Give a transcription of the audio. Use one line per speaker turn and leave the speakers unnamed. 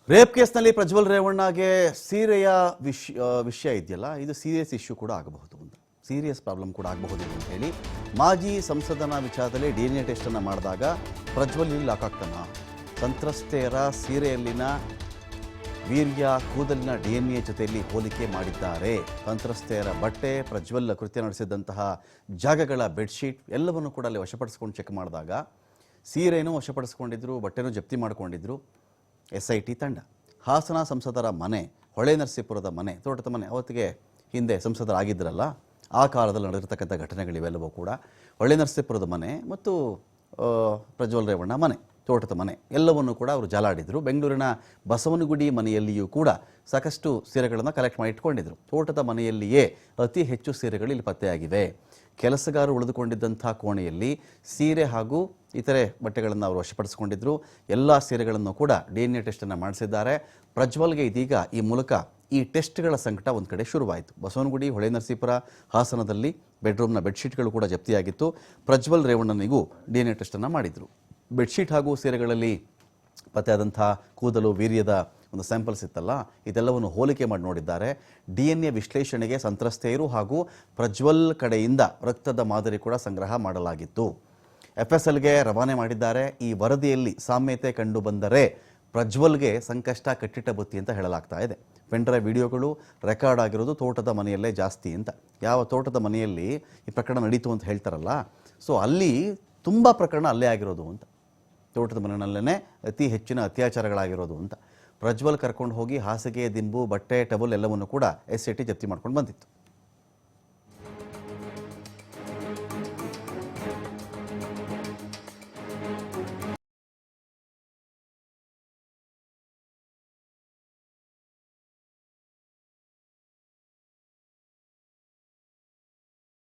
Rape ಕೇಸ್ನಲ್ಲಿ ಪ್ರಜ್ವಲ್ ರೇವಣ್ಣಗೆ ಸೀರೆಯ ವಿಷಯ ಇದೆಯಲ್ಲ, ಇದು ಸೀರಿಯಸ್ ಇಶ್ಯೂ ಕೂಡ ಆಗಬಹುದು, ಒಂದು ಸೀರಿಯಸ್ ಪ್ರಾಬ್ಲಮ್ ಕೂಡ ಆಗಬಹುದು ಅಂತ ಹೇಳಿ ಮಾಜಿ ಸಂಸದನ ವಿಚಾರದಲ್ಲಿ DNA ಟೆಸ್ಟನ್ನು ಮಾಡಿದಾಗ ಪ್ರಜ್ವಲ್ ಇಲ್ಲಿ ಲಾಕ್ ಆಗ್ತಾನ. ಸಂತ್ರಸ್ತೆಯರ ಸೀರೆಯಲ್ಲಿನ ವೀರ್ಯ ಕೂದಲಿನ DNA ಜೊತೆಯಲ್ಲಿ ಹೋಲಿಕೆ ಮಾಡಿದ್ದಾರೆ. ಸಂತ್ರಸ್ತೆಯರ ಬಟ್ಟೆ, ಪ್ರಜ್ವಲ್ ಕೃತ್ಯ ನಡೆಸಿದಂತಹ ಜಾಗಗಳ ಬೆಡ್ಶೀಟ್ ಎಲ್ಲವನ್ನು ಕೂಡ ಅಲ್ಲಿ ವಶಪಡಿಸ್ಕೊಂಡು ಚೆಕ್ ಮಾಡಿದಾಗ ಸೀರೆನೂ ವಶಪಡಿಸ್ಕೊಂಡಿದ್ರು, ಬಟ್ಟೆನೂ ಜಪ್ತಿ ಮಾಡಿಕೊಂಡಿದ್ರು. SIT ತಂಡ ಹಾಸನ ಸಂಸದರ ಮನೆ, ಹೊಳೆನರಸೀಪುರದ ಮನೆ, ತೋಟದ ಮನೆ, ಅವತ್ತಿಗೆ ಹಿಂದೆ ಸಂಸದರಾಗಿದ್ದರಲ್ಲ ಆ ಕಾಲದಲ್ಲಿ ನಡೆದಿರ್ತಕ್ಕಂಥ ಘಟನೆಗಳಿವೆಲ್ಲವೂ ಕೂಡ ಹೊಳೆನರಸೀಪುರದ ಮನೆ ಮತ್ತು ಪ್ರಜ್ವಲ್ ರೇವಣ್ಣ ಮನೆ, ತೋಟದ ಮನೆ ಎಲ್ಲವನ್ನೂ ಕೂಡ ಅವರು ಜಾಲಾಡಿದರು. ಬೆಂಗಳೂರಿನ ಬಸವನಗುಡಿ ಮನೆಯಲ್ಲಿಯೂ ಕೂಡ ಸಾಕಷ್ಟು ಸೀರೆಗಳನ್ನು ಕಲೆಕ್ಟ್ ಮಾಡಿ ಇಟ್ಕೊಂಡಿದ್ರು. ತೋಟದ ಮನೆಯಲ್ಲಿಯೇ ಅತಿ ಹೆಚ್ಚು ಸೀರೆಗಳು ಇಲ್ಲಿ ಪತ್ತೆಯಾಗಿವೆ. ಕೆಲಸಗಾರರು ಉಳಿದುಕೊಂಡಿದ್ದಂಥ ಕೋಣೆಯಲ್ಲಿ ಸೀರೆ ಹಾಗೂ ಇತರೆ ಬಟ್ಟೆಗಳನ್ನು ಅವರು ವಶಪಡಿಸಿಕೊಂಡಿದ್ದರು. ಎಲ್ಲ ಸೀರೆಗಳನ್ನು ಕೂಡ DNA ಟೆಸ್ಟನ್ನು ಮಾಡಿಸಿದ್ದಾರೆ. ಪ್ರಜ್ವಲ್ಗೆ ಇದೀಗ ಈ ಮೂಲಕ ಈ ಟೆಸ್ಟ್ಗಳ ಸಂಕಟ ಒಂದು ಕಡೆ ಶುರುವಾಯಿತು. ಬಸವನಗುಡಿ, ಹೊಳೆನರಸೀಪುರ, ಹಾಸನದಲ್ಲಿ ಬೆಡ್ರೂಮ್ನ ಬೆಡ್ಶೀಟ್ಗಳು ಕೂಡ ಜಪ್ತಿಯಾಗಿತ್ತು. ಪ್ರಜ್ವಲ್ ರೇವಣ್ಣನಿಗೂ DNA ಟೆಸ್ಟನ್ನು ಮಾಡಿದರು. ಬೆಡ್ಶೀಟ್ ಹಾಗೂ ಸೀರೆಗಳಲ್ಲಿ ಪತ್ತೆಯಾದಂಥ ಕೂದಲು, ವೀರ್ಯದ ಒಂದು ಸ್ಯಾಂಪಲ್ಸ್ ಇತ್ತಲ್ಲ, ಇದೆಲ್ಲವನ್ನು ಹೋಲಿಕೆ ಮಾಡಿ ನೋಡಿದ್ದಾರೆ. DNA ವಿಶ್ಲೇಷಣೆಗೆ ಸಂತ್ರಸ್ತೆಯರು ಹಾಗೂ ಪ್ರಜ್ವಲ್ ಕಡೆಯಿಂದ ರಕ್ತದ ಮಾದರಿ ಕೂಡ ಸಂಗ್ರಹ ಮಾಡಲಾಗಿತ್ತು. FSLಗೆ ರವಾನೆ ಮಾಡಿದ್ದಾರೆ. ಈ ವರದಿಯಲ್ಲಿ ಸಾಮ್ಯತೆ ಕಂಡು ಬಂದರೆ ಪ್ರಜ್ವಲ್ಗೆ ಸಂಕಷ್ಟ ಕಟ್ಟಿಟ್ಟ ಬುತ್ತಿ ಅಂತ ಹೇಳಲಾಗ್ತಾ ಇದೆ. ಪೆನ್ಡ್ರೈವ್ ವಿಡಿಯೋಗಳು ರೆಕಾರ್ಡ್ ಆಗಿರೋದು ತೋಟದ ಮನೆಯಲ್ಲೇ ಜಾಸ್ತಿ ಅಂತ. ಯಾವ ತೋಟದ ಮನೆಯಲ್ಲಿ ಈ ಪ್ರಕರಣ ನಡೀತು ಅಂತ ಹೇಳ್ತಾರಲ್ಲ, ಸೊ ಅಲ್ಲಿ ತುಂಬ ಪ್ರಕರಣ ಅಲ್ಲೇ ಆಗಿರೋದು ಅಂತ. ತೋಟದ ಮನೆಯಲ್ಲೇ ಅತಿ ಹೆಚ್ಚಿನ ಅತ್ಯಾಚಾರಗಳಾಗಿರೋದು ಅಂತ. ಪ್ರಜ್ವಲ್ ಕರ್ಕೊಂಡು ಹೋಗಿ ಹಾಸಿಗೆ, ದಿಂಬು, ಬಟ್ಟೆ, ಟವಲ್ ಎಲ್ಲವನ್ನು ಕೂಡ SIT ಜಪ್ತಿ ಮಾಡ್ಕೊಂಡು ಬಂದಿತ್ತು.